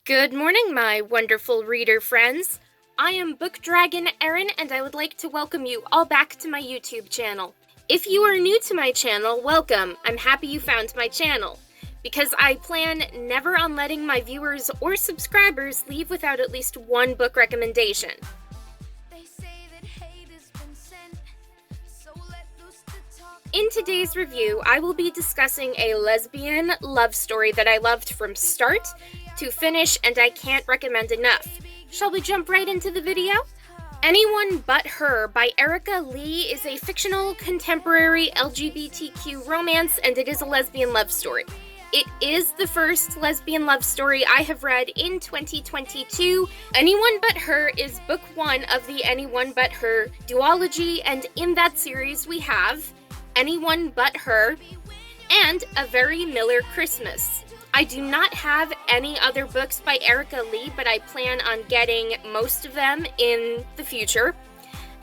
Good morning, my wonderful reader friends. I am Book Dragon Erin, and I would like to welcome you all back to my YouTube channel. If you are new to my channel, welcome. I'm happy you found my channel, because I plan never on letting my viewers or subscribers leave without at least one book recommendation. In today's review, I will be discussing a lesbian love story that I loved from start to finish, and I can't recommend enough. Shall we jump right into the video? Anyone But Her by Erica Lee is a fictional contemporary LGBTQ romance, and it is a lesbian love story. It is the first lesbian love story I have read in 2022. Anyone But Her is book one of the Anyone But Her duology, and in that series we have Anyone But Her and A Very Miller Christmas. I do not have any other books by Erica Lee, but I plan on getting most of them in the future.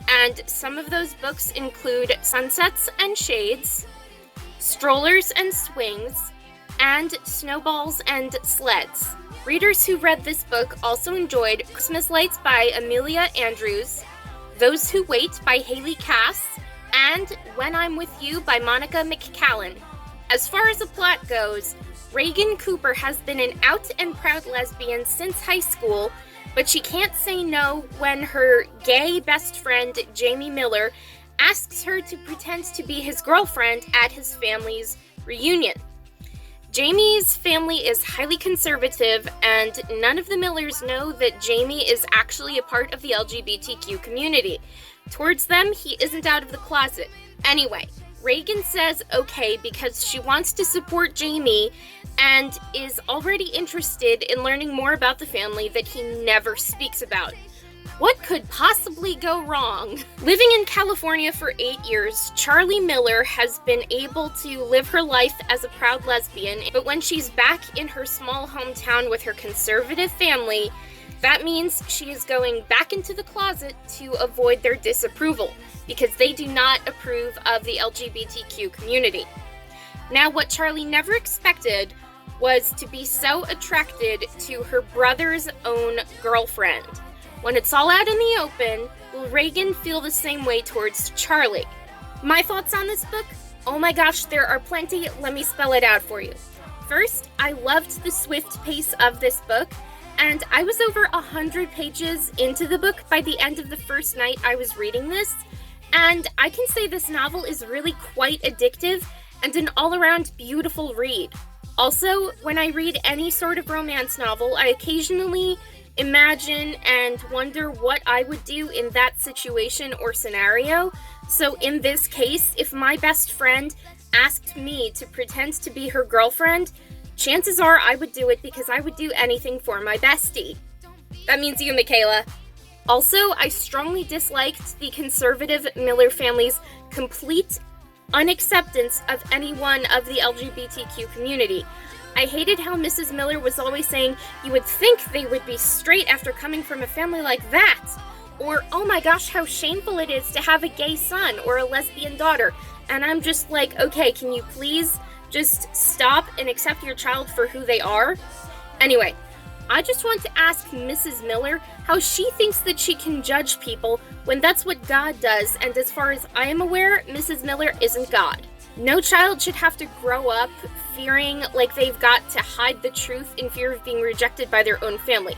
And some of those books include Sunsets and Shades, Strollers and Swings, and Snowballs and Sleds. Readers who read this book also enjoyed Christmas Lights by Amelia Andrews, Those Who Wait by Haley Cass, and When I'm With You by Monica McCallan. As far as the plot goes, Reagan Cooper has been an out and proud lesbian since high school, but she can't say no when her gay best friend, Jamie Miller, asks her to pretend to be his girlfriend at his family's reunion. Jamie's family is highly conservative, and none of the Millers know that Jamie is actually a part of the LGBTQ community. Towards them, he isn't out of the closet. Anyway, Reagan says okay because she wants to support Jamie and is already interested in learning more about the family that he never speaks about. What could possibly go wrong? Living in California for 8 years, Charlie Miller has been able to live her life as a proud lesbian, but when she's back in her small hometown with her conservative family, that means she is going back into the closet to avoid their disapproval, because they do not approve of the LGBTQ community. Now, what Charlie never expected was to be so attracted to her brother's own girlfriend. When it's all out in the open, will Reagan feel the same way towards Charlie? My thoughts on this book? Oh my gosh, there are plenty. Let me spell it out for you. First, I loved the swift pace of this book, and I was over 100 pages into the book by the end of the first night I was reading this, and I can say this novel is really quite addictive and an all-around beautiful read. Also, when I read any sort of romance novel, I occasionally imagine and wonder what I would do in that situation or scenario. So in this case, if my best friend asked me to pretend to be her girlfriend, chances are I would do it because I would do anything for my bestie. That means you, Michaela. Also, I strongly disliked the conservative Miller family's complete unacceptance of anyone of the LGBTQ community. I hated how Mrs. Miller was always saying, you would think they would be straight after coming from a family like that. Or, oh my gosh, how shameful it is to have a gay son or a lesbian daughter. And I'm just like, okay, can you please just stop and accept your child for who they are? Anyway, I just want to ask Mrs. Miller how she thinks that she can judge people when that's what God does, and as far as I am aware, Mrs. Miller isn't God. No child should have to grow up fearing like they've got to hide the truth in fear of being rejected by their own family.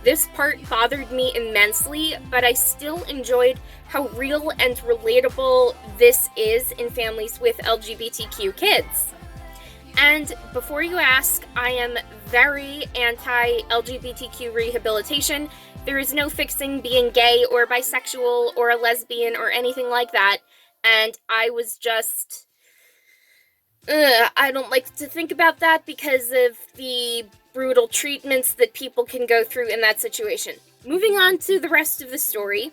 This part bothered me immensely, but I still enjoyed how real and relatable this is in families with LGBTQ kids. And before you ask, I am very anti-LGBTQ rehabilitation. There is no fixing being gay or bisexual or a lesbian or anything like that. And I was just... I don't like to think about that because of the brutal treatments that people can go through in that situation. Moving on to the rest of the story.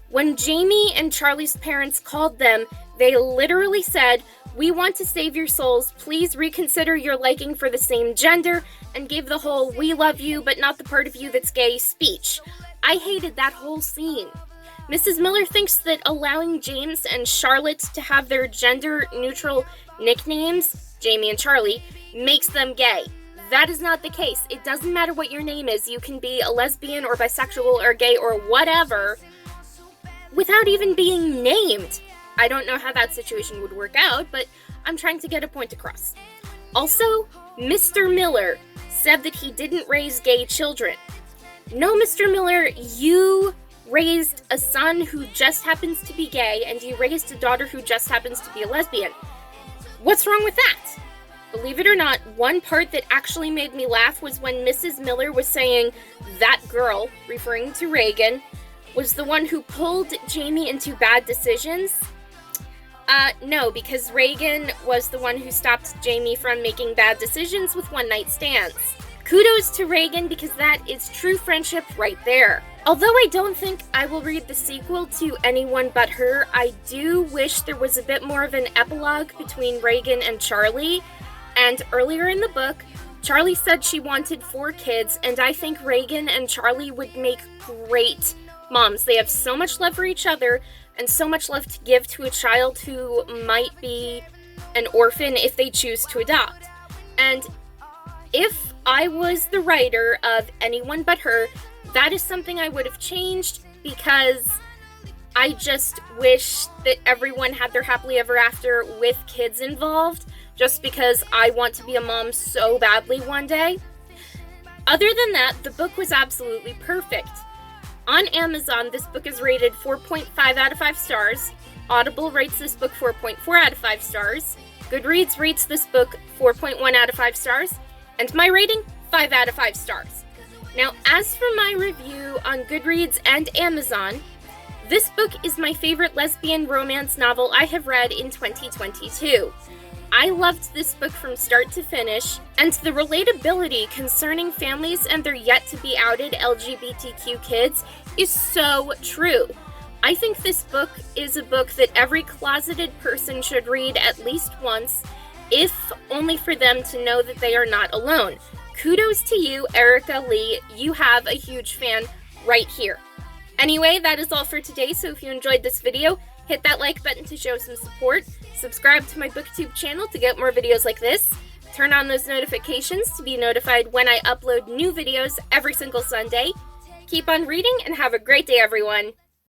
When Jamie and Charlie's parents called them, they literally said, "We want to save your souls. Please reconsider your liking for the same gender," and gave the whole "we love you, but not the part of you that's gay" speech. I hated that whole scene. Mrs. Miller thinks that allowing James and Charlotte to have their gender-neutral nicknames, Jamie and Charlie, makes them gay. That is not the case. It doesn't matter what your name is. You can be a lesbian or bisexual or gay or whatever without even being named. I don't know how that situation would work out, but I'm trying to get a point across. Also, Mr. Miller said that he didn't raise gay children. No, Mr. Miller, you raised a son who just happens to be gay, and you raised a daughter who just happens to be a lesbian. What's wrong with that? Believe it or not, one part that actually made me laugh was when Mrs. Miller was saying that girl, referring to Reagan, was the one who pulled Jamie into bad decisions. No, because Reagan was the one who stopped Jamie from making bad decisions with one-night stands. Kudos to Reagan, because that is true friendship right there. Although I don't think I will read the sequel to Anyone But Her, I do wish there was a bit more of an epilogue between Reagan and Charlie. And earlier in the book, Charlie said she wanted 4 kids, and I think Reagan and Charlie would make great moms. They have so much love for each other, and so much love to give to a child who might be an orphan if they choose to adopt. And if I was the writer of Anyone But Her, that is something I would have changed, because I just wish that everyone had their happily ever after with kids involved, just because I want to be a mom so badly one day. Other than that, the book was absolutely perfect. On Amazon, this book is rated 4.5 out of 5 stars. Audible rates this book 4.4 out of 5 stars. Goodreads rates this book 4.1 out of 5 stars. And my rating, 5 out of 5 stars. Now, as for my review on Goodreads and Amazon, this book is my favorite lesbian romance novel I have read in 2022. I loved this book from start to finish, and the relatability concerning families and their yet-to-be-outed LGBTQ kids is so true. I think this book is a book that every closeted person should read at least once, if only for them to know that they are not alone. Kudos to you, Erica Lee. You have a huge fan right here. Anyway, that is all for today, so if you enjoyed this video, hit that like button to show some support, subscribe to my booktube channel to get more videos like this, turn on those notifications to be notified when I upload new videos every single Sunday. Keep on reading and have a great day, everyone!